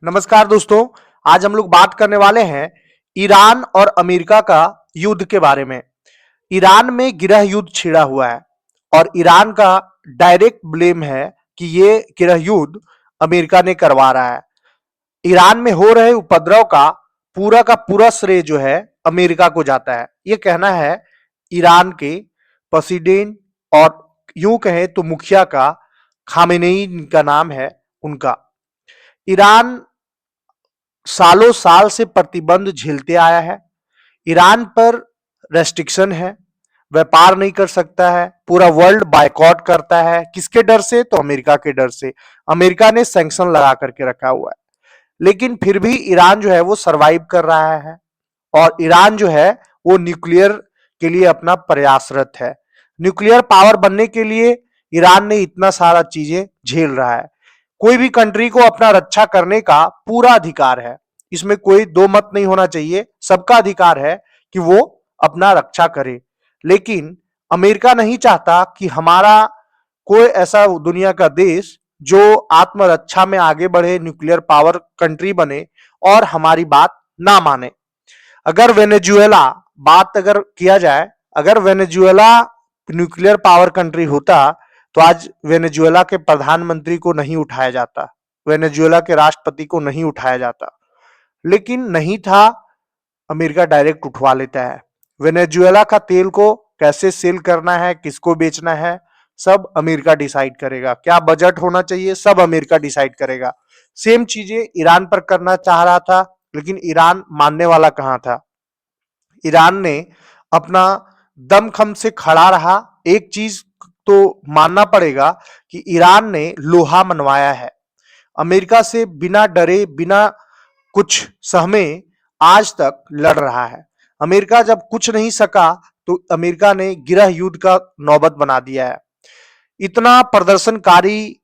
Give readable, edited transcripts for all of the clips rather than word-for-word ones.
नमस्कार दोस्तों। आज हम लोग बात करने वाले हैं ईरान और अमेरिका का युद्ध के बारे में। ईरान में गृह युद्ध छिड़ा हुआ है और ईरान का डायरेक्ट ब्लेम है कि ये गृह युद्ध अमेरिका ने करवा रहा है। ईरान में हो रहे उपद्रव का पूरा श्रेय जो है अमेरिका को जाता है। ये कहना है ईरान के प्रेसिडेंट और यूं कहें तो मुखिया का, खामेनेई का नाम है उनका। ईरान सालों साल से प्रतिबंध झेलते आया है। ईरान पर रेस्ट्रिक्शन है, व्यापार नहीं कर सकता है, पूरा वर्ल्ड बायकॉट करता है। किसके डर से? तो अमेरिका के डर से। अमेरिका ने सैंक्शन लगा करके रखा हुआ है, लेकिन फिर भी ईरान जो है वो सरवाइव कर रहा है और ईरान जो है वो न्यूक्लियर के लिए अपना प्रयासरत है। न्यूक्लियर पावर बनने के लिए ईरान ने इतना सारा चीजें झेल रहा है। कोई भी कंट्री को अपना रक्षा करने का पूरा अधिकार है, इसमें कोई दो मत नहीं होना चाहिए। सबका अधिकार है कि वो अपना रक्षा करे, लेकिन अमेरिका नहीं चाहता कि हमारा कोई ऐसा दुनिया का देश जो आत्मरक्षा में आगे बढ़े, न्यूक्लियर पावर कंट्री बने और हमारी बात ना माने। अगर वेनेजुएला बात अगर किया जाए, अगर वेनेजुएला न्यूक्लियर पावर कंट्री होता तो आज वेनेजुएला के प्रधानमंत्री को नहीं उठाया जाता, वेनेजुएला के राष्ट्रपति को नहीं उठाया जाता, लेकिन नहीं था। अमेरिका डायरेक्ट उठवा लेता है। वेनेजुएला का तेल को कैसे सेल करना है, किसको बेचना है, सब अमेरिका डिसाइड करेगा। क्या बजट होना चाहिए, सब अमेरिका डिसाइड करेगा। सेम चीजें ईरान पर करना चाह रहा था, लेकिन ईरान मानने वाला कहां था। ईरान ने अपना दमखम से खड़ा रहा। एक चीज तो मानना पड़ेगा कि ईरान ने लोहा मनवाया है अमेरिका से, बिना डरे बिना कुछ सहमे आज तक लड़ रहा है। अमेरिका जब कुछ नहीं सका तो अमेरिका ने गृह युद्ध का नौबत बना दिया है। इतना प्रदर्शनकारी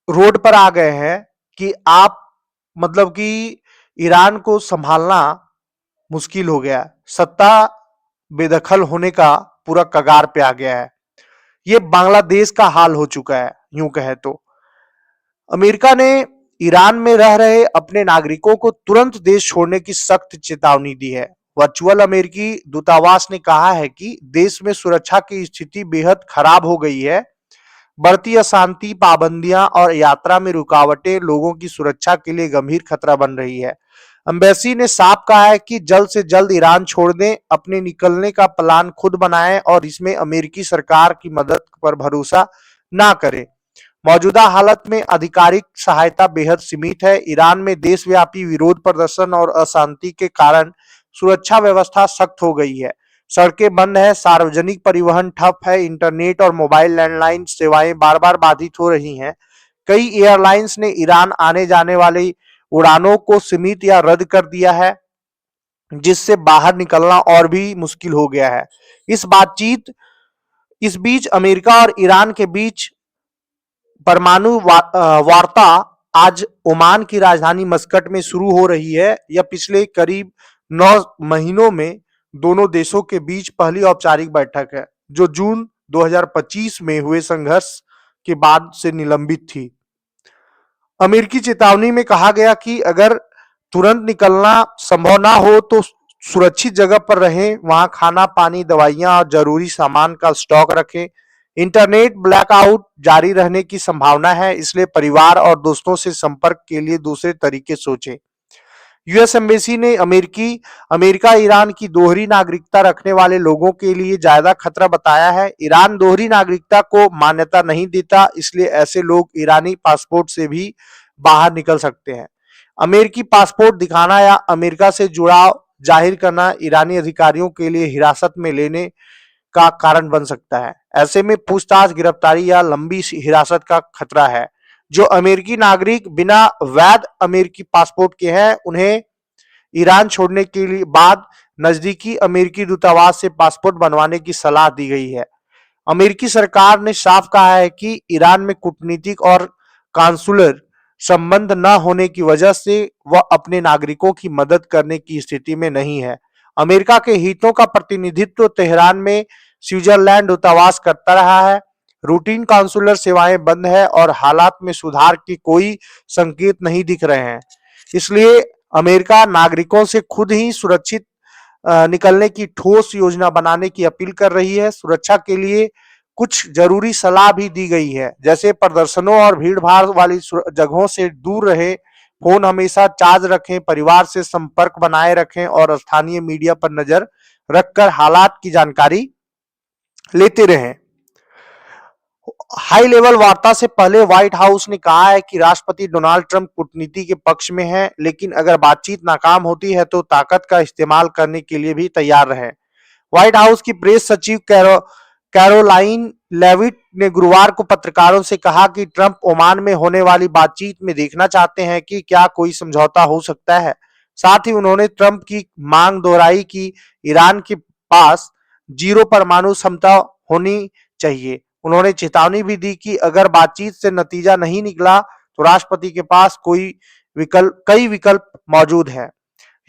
रोड पर आ गए हैं कि आप मतलब कि ईरान को संभालना मुश्किल हो गया। सत्ता बेदखल होने का पूरा कगार पे आ गया है। ये बांग्लादेश का हाल हो चुका है यूं कहे तो। अमेरिका ने ईरान में रह रहे अपने नागरिकों को तुरंत देश छोड़ने की सख्त चेतावनी दी है। वर्चुअल अमेरिकी दूतावास ने कहा है कि देश में सुरक्षा की स्थिति बेहद खराब हो गई है। बढ़ती अशांति, पाबंदियां और यात्रा में रुकावटें लोगों की सुरक्षा के लिए गंभीर खतरा बन रही है। एम्बेसी ने साफ कहा है कि जल्द से जल्द ईरान छोड़ दें, अपने निकलने का प्लान खुद बनाएं और इसमें अमेरिकी सरकार की मदद पर भरोसा ना करें। मौजूदा हालत में आधिकारिक सहायता बेहद सीमित है। ईरान में देशव्यापी विरोध प्रदर्शन और अशांति के कारण सुरक्षा व्यवस्था सख्त हो गई है। सड़कें बंद है, सार्वजनिक परिवहन ठप है, इंटरनेट और मोबाइल लैंडलाइन सेवाएं बार बार बाधित हो रही हैं। कई एयरलाइंस ने ईरान आने जाने वाली उड़ानों को सीमित या रद्द कर दिया है, जिससे बाहर निकलना और भी मुश्किल हो गया है। इस बीच अमेरिका और ईरान के बीच परमाणु वार्ता आज ओमान की राजधानी मस्कट में शुरू हो रही है। यह पिछले करीब 9 महीनों में दोनों देशों के बीच पहली औपचारिक बैठक है, जो जून 2025 में हुए संघर्ष के बाद से निलंबित थी। अमेरिकी चेतावनी में कहा गया कि अगर तुरंत निकलना संभव ना हो तो सुरक्षित जगह पर रहें, वहां खाना, पानी, दवाइयां और जरूरी सामान का स्टॉक रखें। इंटरनेट ब्लैकआउट जारी रहने की संभावना है, इसलिए परिवार और दोस्तों से संपर्क के लिए दूसरे तरीके सोचें। यूएस एम्बेसी ने अमेरिका ईरान की दोहरी नागरिकता रखने वाले लोगों के लिए ज्यादा खतरा बताया है। ईरान दोहरी नागरिकता को मान्यता नहीं देता, इसलिए ऐसे लोग ईरानी पासपोर्ट से भी बाहर निकल सकते हैं। अमेरिकी पासपोर्ट दिखाना या अमेरिका से जुड़ाव जाहिर करना ईरानी अधिकारियों के लिए हिरासत में लेने का कारण बन सकता है। ऐसे में पूछताछ, गिरफ्तारी या लंबी हिरासत का खतरा है। जो अमेरिकी नागरिक बिना वैध अमेरिकी पासपोर्ट के हैं, उन्हें ईरान छोड़ने के लिए बाद नजदीकी अमेरिकी दूतावास से पासपोर्ट बनवाने की सलाह दी गई है। अमेरिकी सरकार ने साफ कहा है कि ईरान में कूटनीतिक और कांसुलर संबंध न होने की वजह से वह अपने नागरिकों की मदद करने की स्थिति में नहीं है। अमेरिका के हितों का प्रतिनिधित्व तेहरान में स्विट्जरलैंड दूतावास करता रहा है। रूटीन काउंसुलर सेवाएं बंद है और हालात में सुधार के कोई संकेत नहीं दिख रहे हैं। इसलिए अमेरिका नागरिकों से खुद ही सुरक्षित निकलने की ठोस योजना बनाने की अपील कर रही है। सुरक्षा के लिए कुछ जरूरी सलाह भी दी गई है, जैसे प्रदर्शनों और भीड़-भाड़ वाली जगहों से दूर रहे, फोन हमेशा चार्ज रखें, परिवार से संपर्क बनाए रखें और स्थानीय मीडिया पर नजर रखकर हालात की जानकारी लेते रहें। हाई लेवल वार्ता से पहले व्हाइट हाउस ने कहा है कि राष्ट्रपति डोनाल्ड ट्रंप कूटनीति के पक्ष में है, लेकिन अगर बातचीत नाकाम होती है तो ताकत का इस्तेमाल करने के लिए भी तैयार रहे। व्हाइट हाउस की प्रेस सचिव कैरोलाइन लेविट ने गुरुवार को पत्रकारों से कहा कि ट्रंप ओमान में होने वाली बातचीत में देखना चाहते हैं कि क्या कोई समझौता हो सकता है। साथ ही उन्होंने ट्रंप की मांग दोहराई कि ईरान के पास जीरो परमाणु क्षमता होनी चाहिए। उन्होंने चेतावनी भी दी कि अगर बातचीत से नतीजा नहीं निकला तो राष्ट्रपति के पास कई विकल्प मौजूद हैं।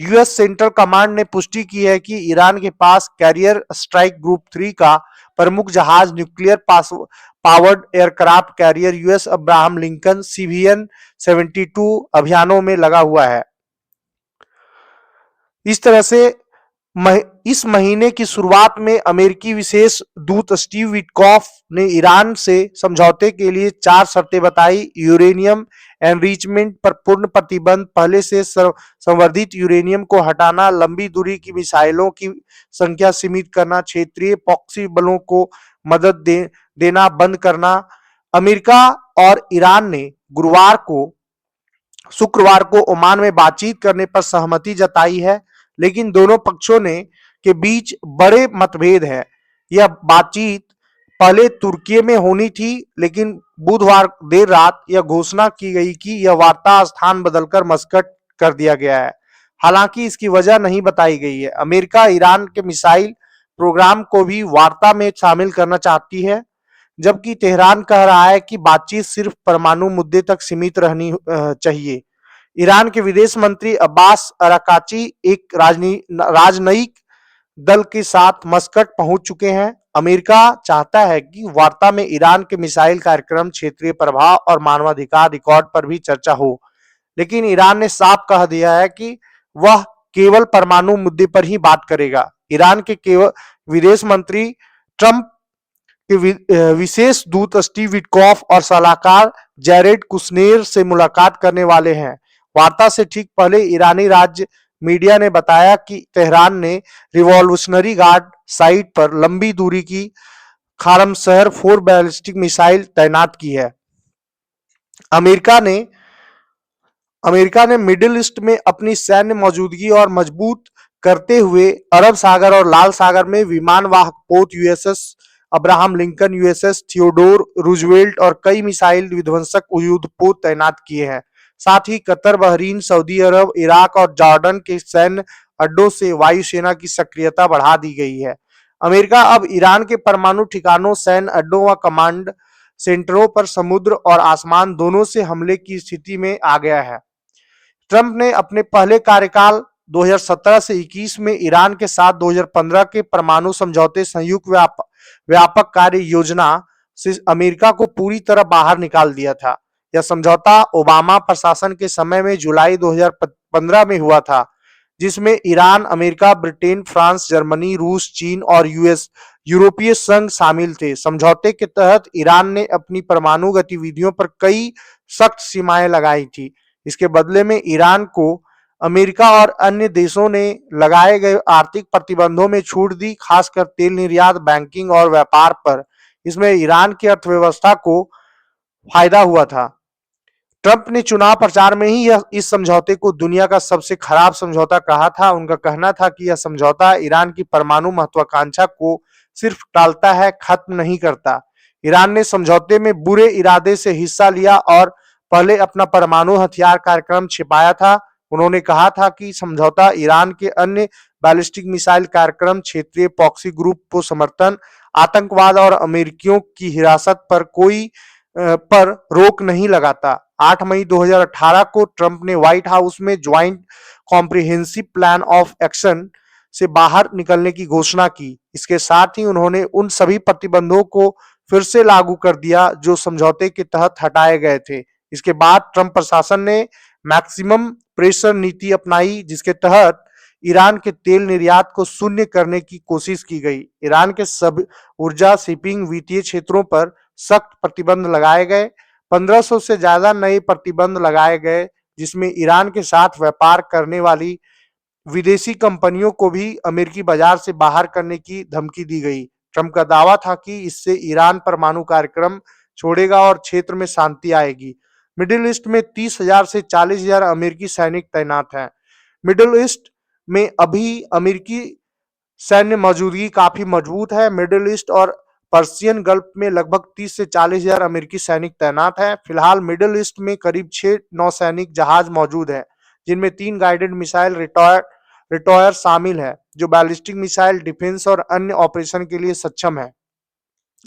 यूएस सेंट्रल कमांड ने पुष्टि की है कि ईरान के पास कैरियर स्ट्राइक ग्रुप 3 का प्रमुख जहाज nuclear powered aircraft carrier US Abraham Lincoln CVN 72 अभियानों में लगा हुआ है। इस तरह से इस महीने की शुरुआत में अमेरिकी विशेष दूत स्टीव विटकॉफ ने ईरान से समझौते के लिए 4 शर्तें बताई। यूरेनियम एनरिचमेंट पर पूर्ण प्रतिबंध, पहले से संवर्धित यूरेनियम को हटाना, लंबी दूरी की मिसाइलों की संख्या सीमित करना, क्षेत्रीय प्रॉक्सी बलों को मदद देना बंद करना। अमेरिका और ईरान ने शुक्रवार को ओमान में बातचीत करने पर सहमति जताई है, लेकिन दोनों पक्षों के बीच बड़े मतभेद है। यह बातचीत पहले तुर्की में होनी थी, लेकिन बुधवार देर रात यह घोषणा की गई कि यह वार्ता स्थान बदलकर मस्कट कर दिया गया है। हालांकि इसकी वजह नहीं बताई गई है। अमेरिका ईरान के मिसाइल प्रोग्राम को भी वार्ता में शामिल करना चाहती है, जबकि तेहरान कह रहा है कि बातचीत सिर्फ परमाणु मुद्दे तक सीमित रहनी चाहिए। ईरान के विदेश मंत्री अब्बास अराकाची एक राजनयिक दल के साथ मस्कट पहुंच चुके हैं। अमेरिका चाहता है कि वार्ता में ईरान के मिसाइल कार्यक्रम, क्षेत्रीय प्रभाव और मानवाधिकार रिकॉर्ड पर भी चर्चा हो, लेकिन ईरान ने साफ कह दिया है कि वह केवल परमाणु मुद्दे पर ही बात करेगा। ईरान के विदेश मंत्री ट्रंप के विशेष दूत स्टीव विटकॉफ और सलाहकार जैरेड कुशनेर से मुलाकात करने वाले हैं। वार्ता से ठीक पहले ईरानी राज्य मीडिया ने बताया कि तेहरान ने रिवॉल्यूशनरी गार्ड साइट पर लंबी दूरी की खारमशहर 4 बैलिस्टिक मिसाइल तैनात की है। अमेरिका ने मिडिल ईस्ट में अपनी सैन्य मौजूदगी और मजबूत करते हुए अरब सागर और लाल सागर में विमान वाहक पोत USS Abraham Lincoln, USS Theodore Roosevelt और कई मिसाइल विध्वंसक युद्धपोत तैनात किए हैं। साथ ही कतर, बहरीन, सऊदी अरब, इराक और जॉर्डन के सैन्य अड्डों से वायुसेना की सक्रियता बढ़ा दी गई है। अमेरिका अब ईरान के परमाणु ठिकानों, सैन्य अड्डों व कमांड सेंटरों पर समुद्र और आसमान दोनों से हमले की स्थिति में आ गया है। ट्रंप ने अपने पहले कार्यकाल 2017 से 21 में ईरान के साथ 2015 के परमाणु समझौते संयुक्त व्यापक कार्य योजना से अमेरिका को पूरी तरह बाहर निकाल दिया था। यह समझौता ओबामा प्रशासन के समय में जुलाई 2015 में हुआ था, जिसमें Iran, America, Britain, France, Germany, रूस, चीन और यूरोपीय संघ शामिल थे। समझौते के तहत ईरान ने अपनी परमाणु गतिविधियों पर कई सख्त सीमाएं लगाई थी। इसके बदले में ईरान को अमेरिका और अन्य देशों ने लगाए गए आर्थिक प्रतिबंधों में छूट दी, खासकर तेल निर्यात, बैंकिंग और व्यापार पर। इसमें ईरान की अर्थव्यवस्था को फायदा हुआ था। ट्रंप ने चुनाव प्रचार में ही इस समझौते को दुनिया का सबसे खराब समझौता कहा था। उनका कहना था कि यह समझौता ईरान की परमाणु महत्वाकांक्षा को सिर्फ टालता है, खत्म नहीं करता। ईरान ने समझौते में बुरे इरादे से हिस्सा लिया और पहले अपना परमाणु हथियार कार्यक्रम छिपाया था। उन्होंने कहा था कि समझौता ईरान के अन्य बैलिस्टिक मिसाइल कार्यक्रम, क्षेत्रीय प्रॉक्सी ग्रुप को समर्थन, आतंकवाद और अमेरिकियों की हिरासत पर रोक नहीं लगाता। 8 मई 2018 को ट्रंप ने व्हाइट हाउस में joint comprehensive plan of action से बाहर निकलने की घोषणा की। इसके साथ ही उन्होंने उन सभी प्रतिबंधों को फिर से लागू कर दिया जो समझौते के तहत हटाए गए थे। इसके बाद ट्रंप प्रशासन ने मैक्सिमम प्रेशर नीति अपनाई, जिसके तहत ईरान के तेल निर्यात को शून्य करने की कोशिश की गई। ईरान के सब ऊर्जा, शिपिंग, वित्तीय क्षेत्रों पर सख्त प्रतिबंध लगाए गए। 1500 से ज्यादा नए प्रतिबंध लगाए गए, जिसमें ईरान के साथ व्यापार करने वाली विदेशी कंपनियों को भी अमेरिकी बाजार से बाहर करने की धमकी दी गई। ट्रंप का दावा था कि इससे ईरान परमाणु कार्यक्रम छोड़ेगा और क्षेत्र में शांति आएगी। मिडिल ईस्ट में 30,000 से 40,000 अमेरिकी सैनिक तैनात हैं। मिडिल ईस्ट में अभी अमेरिकी सैन्य मौजूदगी काफी मजबूत है। मिडिल ईस्ट और पर्शियन गल्फ में लगभग 30 से 40,000 अमेरिकी सैनिक तैनात हैं। फिलहाल मिडिल ईस्ट में करीब 6 नौसैनिक जहाज मौजूद हैं, जिनमें 3 गाइडेड मिसाइल रिटॉयर शामिल है, जो बैलिस्टिक मिसाइल डिफेंस और अन्य ऑपरेशन के लिए सक्षम है।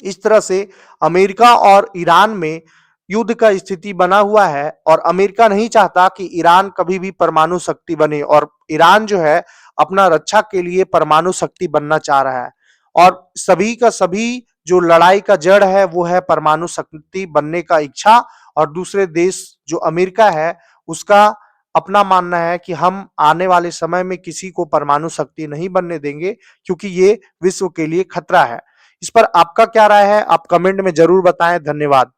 इस तरह से अमेरिका और ईरान में युद्ध का स्थिति बना हुआ है और अमेरिका नहीं चाहता कि ईरान कभी भी परमाणु शक्ति बने, और ईरान जो है अपना रक्षा के लिए परमाणु शक्ति बनना चाह रहा है। और सभी का सभी जो लड़ाई का जड़ है वो है परमाणु शक्ति बनने का इच्छा, और दूसरे देश जो अमेरिका है उसका अपना मानना है कि हम आने वाले समय में किसी को परमाणु शक्ति नहीं बनने देंगे, क्योंकि ये विश्व के लिए खतरा है। इस पर आपका क्या राय है, आप कमेंट में जरूर बताएं। धन्यवाद।